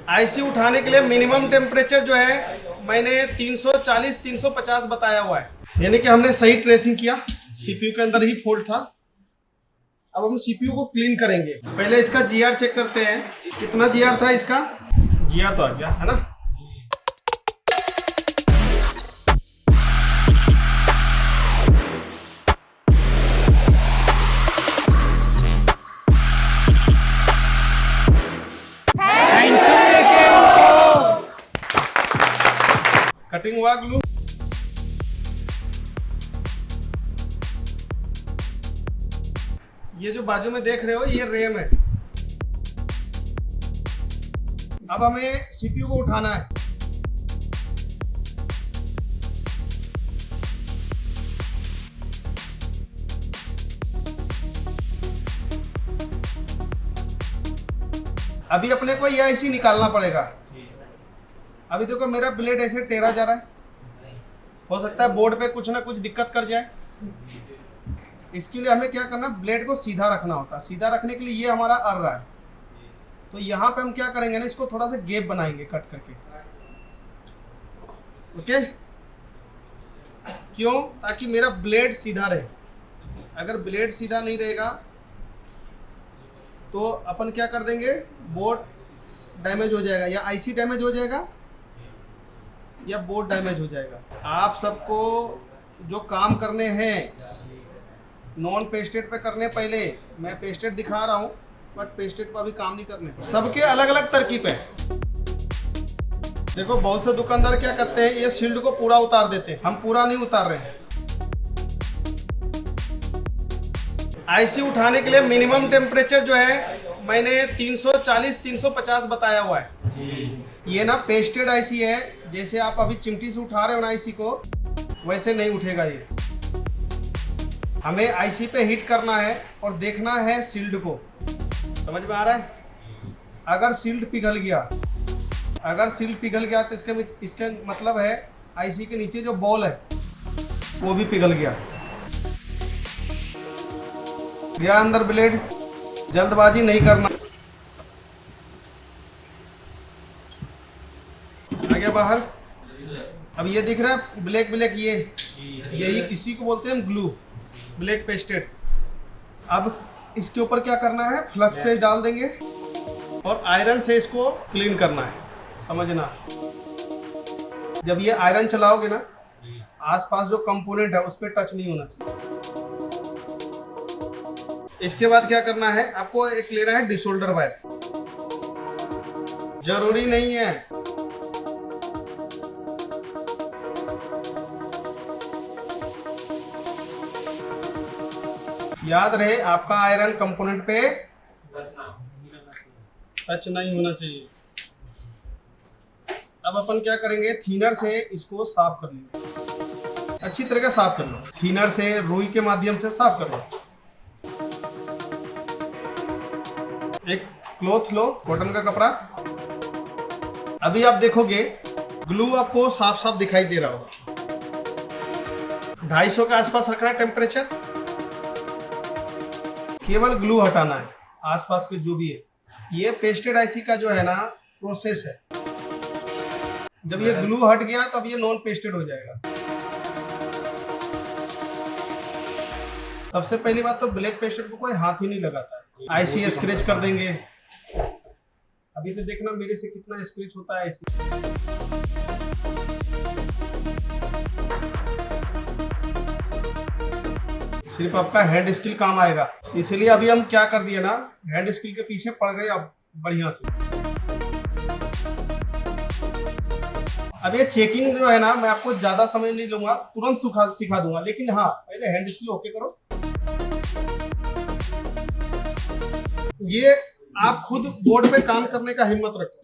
IC उठाने के लिए मिनिमम टेम्परेचर जो है मैंने 340 350 बताया हुआ है, यानी कि हमने सही ट्रेसिंग किया। सीपीयू के अंदर ही फॉल्ट था। अब हम सीपीयू को क्लीन करेंगे। पहले इसका जीआर चेक करते हैं, कितना जीआर था इसका। जीआर तो आ गया है ना। कटिंग हुआ ग्लू। ये जो बाजू में देख रहे हो ये रैम है। अब हमें सीपीयू को उठाना है। अभी अपने को ये आईसी निकालना पड़ेगा। अभी देखो मेरा ब्लेड ऐसे टेढ़ा जा रहा है, हो सकता है बोर्ड पे कुछ ना कुछ दिक्कत कर जाए। इसके लिए हमें क्या करना, ब्लेड को सीधा रखना होता है। सीधा रखने के लिए ये हमारा अड़ रहा है, तो यहाँ पे हम क्या करेंगे ना, इसको थोड़ा सा गैप बनाएंगे कट करके। ओके, क्यों? ताकि मेरा ब्लेड सीधा रहे। अगर ब्लेड सीधा नहीं रहेगा तो अपन क्या कर देंगे, बोर्ड डैमेज हो जाएगा, या आईसी डैमेज हो जाएगा, या बोर्ड डैमेज हो जाएगा। आप सबको जो काम करने हैं नॉन पेस्टेड पे करने, पहले मैं पेस्टेड दिखा रहा हूँ बट पेस्टेड पर अभी काम नहीं करने। सबके अलग अलग तरकीब है। देखो बहुत से दुकानदार क्या करते हैं, ये शील्ड को पूरा उतार देते हैं। हम पूरा नहीं उतार रहे हैं। आईसी उठाने के लिए मिनिमम टेम्परेचर जो है मैंने 340 350 बताया हुआ है। ये ना पेस्टेड आईसी है, जैसे आप अभी चिमटी से उठा रहे हो ना आईसी को, वैसे नहीं उठेगा ये। हमें आईसी पे हिट करना है और देखना है शील्ड को। समझ में आ रहा है? अगर शील्ड पिघल गया, तो इसके मतलब है आईसी के नीचे जो बॉल है वो भी पिघल गया अंदर ब्लेड। जल्दबाजी नहीं करना। आ गया बाहर। अब ये दिख रहा है ब्लैक ब्लैक, यही इसी को बोलते हैं ग्लू, ब्लैक पेस्टेड। अब इसके ऊपर क्या करना है, फ्लक्स पेस्ट डाल देंगे और आयरन से इसको क्लीन करना है। समझना, जब ये आयरन चलाओगे ना, आसपास जो कंपोनेंट है उस पर टच नहीं होना चाहिए। इसके बाद क्या करना है, आपको एक लेना है डिसोल्डर वायर। जरूरी नहीं है, याद रहे आपका आयरन कंपोनेंट पे टच नहीं होना चाहिए। अब अपन क्या करेंगे, थीनर से इसको साफ कर लेंगे। अच्छी तरह से साफ कर लो, थीनर से, रुई के माध्यम से साफ कर लो। एक क्लॉथ लो, कॉटन का कपड़ा। अभी आप देखोगे ग्लू आपको साफ साफ दिखाई दे रहा होगा। 250 के आसपास रखना है टेम्परेचर। केवल ग्लू हटाना है, आसपास के जो भी है। ये पेस्टेड आईसी का जो है ना प्रोसेस है। जब ये ग्लू हट गया तो अब ये नॉन पेस्टेड हो जाएगा। सबसे पहली बात तो ब्लैक पेस्टेड को कोई हाथ ही नहीं लगाता है। आईसी स्क्रैच कर देंगे। अभी तो देखना मेरे से कितना स्क्रैच होता है आईसी। सिर्फ आपका हैंड स्किल काम आएगा, इसलिए अभी हम क्या कर दिए ना, हैंड स्किल के पीछे पड़ गए अब बढ़िया से। अब ये चेकिंग जो है ना, मैं आपको ज्यादा समय नहीं लूंगा, तुरंत सिखा दूंगा। लेकिन हाँ, पहले हैंड स्किल ओके करो। ये आप खुद बोर्ड पे काम करने का हिम्मत रखो।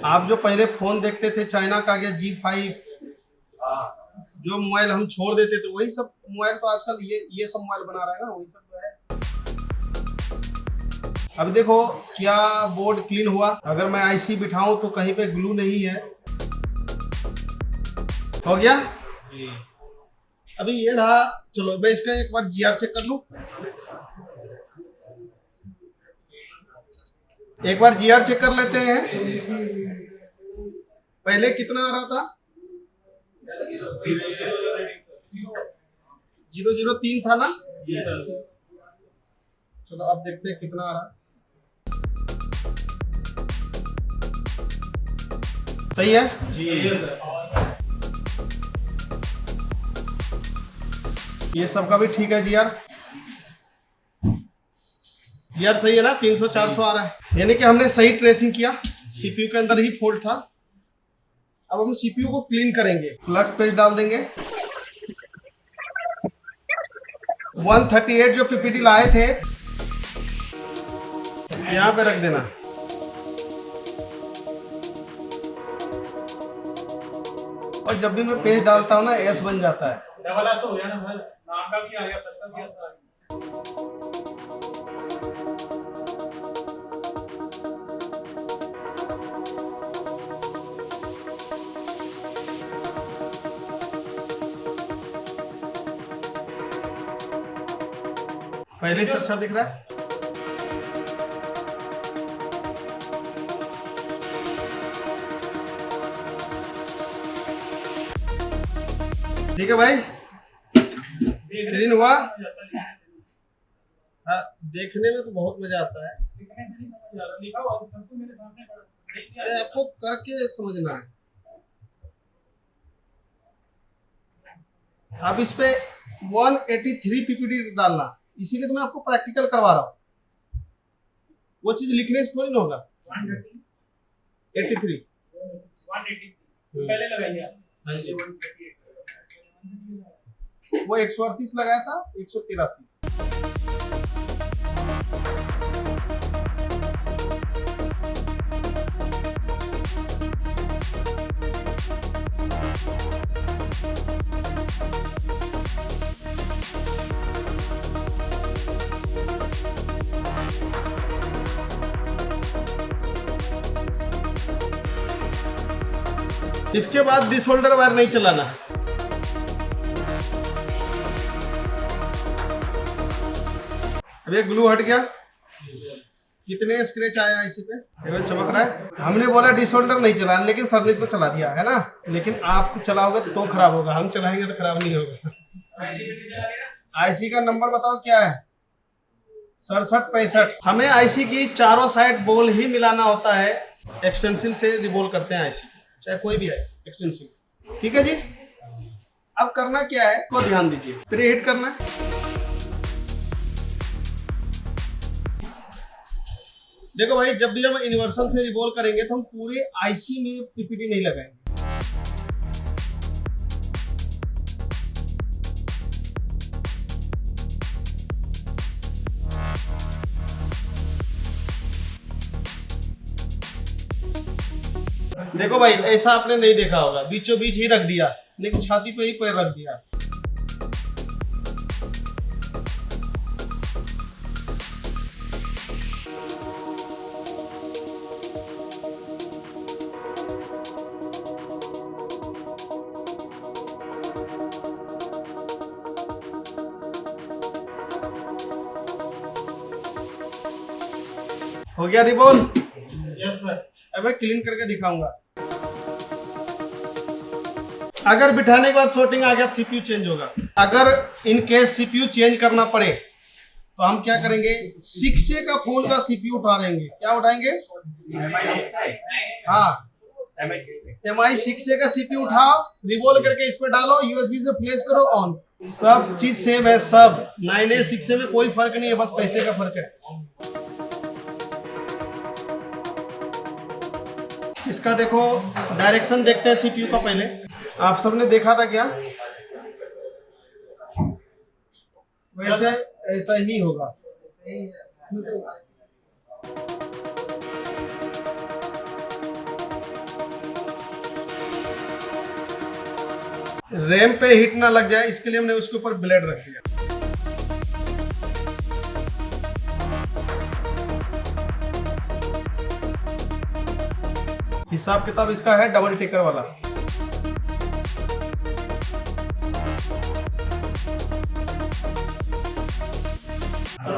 आप जो पहले फोन देखते थे, चाइना का गया G5, जो मोबाइल हम छोड़ देते थे, वही सब मोबाइल तो आजकल ये सब मोबाइल बना रहा है ना, वही सब जो है। अब देखो क्या बोर्ड क्लीन हुआ। अगर मैं आईसी बिठाऊं तो कहीं पे ग्लू नहीं है। हो गया। अभी ये रहा। चलो मैं इसका एक बार जीआर चेक कर लूं। एक बार जीआर चेक कर लेते हैं। पहले कितना आ रहा था? 003 था ना। चलो अब देखते हैं कितना आ रहा है। सही है। ये सबका भी ठीक है जीआर। जीआर सही है ना। 300-400 आ रहा है, यानी कि हमने सही ट्रेसिंग किया। सीपीयू के अंदर ही फॉल्ट था। अब हम सीपीयू को क्लीन करेंगे। फ्लक्स पेज डाल देंगे। 138 जो पीपीटी लाए थे यहाँ पे रख देना। और जब भी मैं पेज डालता हूँ ना एस बन जाता है। डबल एस हो गया ना भाई, नाम का भी आ गया, सबका भी आ गया। पहले से अच्छा दिख रहा है। ठीक है भाई, क्लीन हुआ। हाँ, देखने में तो बहुत मजा आता है। आपको करके समझना है। आप इस पे 183 पीपीटी डालना, इसीलिए तो मैं आपको प्रैक्टिकल करवा रहा हूँ। वो चीज लिखने से थोड़ी ना होगा। 183 पहले लगाइए आप। वो 138 लगाया था, 183। इसके बाद डिसोल्डर वायर नहीं चलाना। अब ये ग्लू हट गया। कितने स्क्रैच आया इसी पे, चमक रहा है। हमने बोला डिसोल्डर नहीं चलाना, लेकिन सर ने तो चला दिया है ना। लेकिन आप चलाओगे तो खराब होगा, हम चलाएंगे तो खराब नहीं होगा। आईसी का नंबर बताओ क्या है? 6765। हमें आईसी की चारों साइड बोल ही मिलाना होता है। एक्सटेंसिल से रिबोल करते हैं आईसी, चाहे कोई भी आईसी एक्सटेंसिल। ठीक है जी। अब करना क्या है को ध्यान दीजिए। प्री हीट करना है। देखो भाई, जब भी हम यूनिवर्सल से रिवॉल्व करेंगे तो हम पूरे आईसी में पीपीटी नहीं लगाएंगे। देखो भाई, ऐसा आपने नहीं देखा होगा, बीचों बीच ही रख दिया, लेकिन छाती पे ही पैर रख दिया। हो गया रिबोल? Yes sir. अब मैं क्लीन करके दिखाऊंगा। अगर बिठाने के बाद शॉर्टिंग आ गया तो सीपीयू चेंज होगा। अगर इन केस सीपीयू चेंज करना पड़े तो हम क्या करेंगे? 6A का फोन का सीपीयू उठा लेंगे। क्या उठाएंगे? हाँ, MI 6A का सीपीयू उठाओ, रिवॉल्व करके इस पे डालो, यूएसबी से प्लेस करो, ऑन। सब चीज सेम है। सब 9A 6A में कोई फर्क नहीं है, बस पैसे का फर्क है। इसका देखो डायरेक्शन देखते हैं सीपीयू का। पहले आप सबने देखा था क्या? वैसे ऐसा ही होगा। रैम पे हिट ना लग जाए, इसके लिए हमने उसके ऊपर ब्लेड रख दिया। हिसाब किताब इसका है डबल टेकर वाला।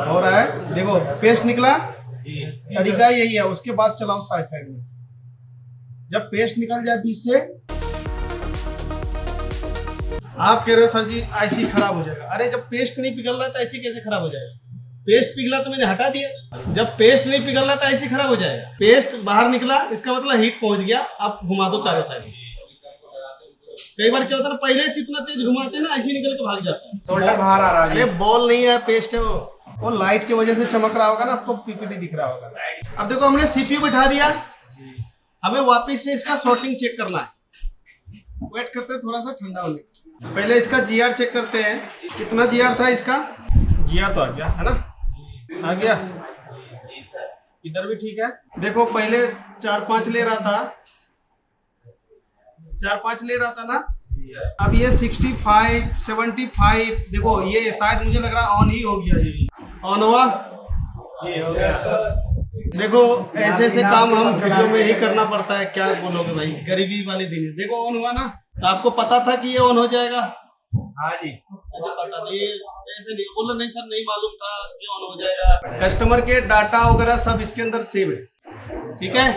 हो रहा है, देखो पेस्ट निकला, तरीका यही है। उसके बाद चलाओ साइड साइड में, जब पेस्ट निकल जाए बीच से, आप कह रहे हो सर जी आईसी खराब हो जाएगा। अरे जब पेस्ट नहीं पिघल रहा तो आईसी कैसे खराब हो जाएगा? पेस्ट पिघला तो मैंने हटा दिया। जब पेस्ट नहीं पिघल रहा तो आईसी खराब हो जाएगा। पेस्ट बाहर निकला, इसका मतलब हीट पहुंच गया। आप घुमा दो चारों साइड। कई बार क्या होता है ना, पहले से इतना तेज घुमाते हैं ना, आईसी निकल के भाग जाता है। सोल्डर बाहर आ रहा है। अरे बॉल नहीं है, पेस्ट है वो लाइट की वजह से चमक रहा होगा ना, आपको पीपीटी दिख रहा होगा। अब देखो हमने सीपीयू बिठा दिया, हमें वापस से इसका सॉर्टिंग चेक करना है। वेट करते हैं थोड़ा सा ठंडा होने। पहले इसका जीआर चेक करते हैं, कितना जीआर था इसका। जीआर तो आ गया है ना, आ गया। इधर भी ठीक है। देखो पहले 4-5 ले रहा था, 4-5 ले रहा था ना, अब ये 65 75। देखो ये शायद मुझे लग रहा ऑन ही हो गया। ये ऑन हुआ, ये हो गया। देखो ऐसे ऐसे काम हम वीडियो में ही करना पड़ता है, क्या बोलोगे भाई, गरीबी वाले दिन है। देखो ऑन हुआ ना, तो आपको पता था कि ये ऑन हो जाएगा। हाँ जी, मुझे पता नहीं, ऐसे नहीं बोलो नहीं सर नहीं मालूम था कि ऑन हो जाएगा। कस्टमर के डाटा वगैरह सब इसके अंदर सेव है, ठीक है।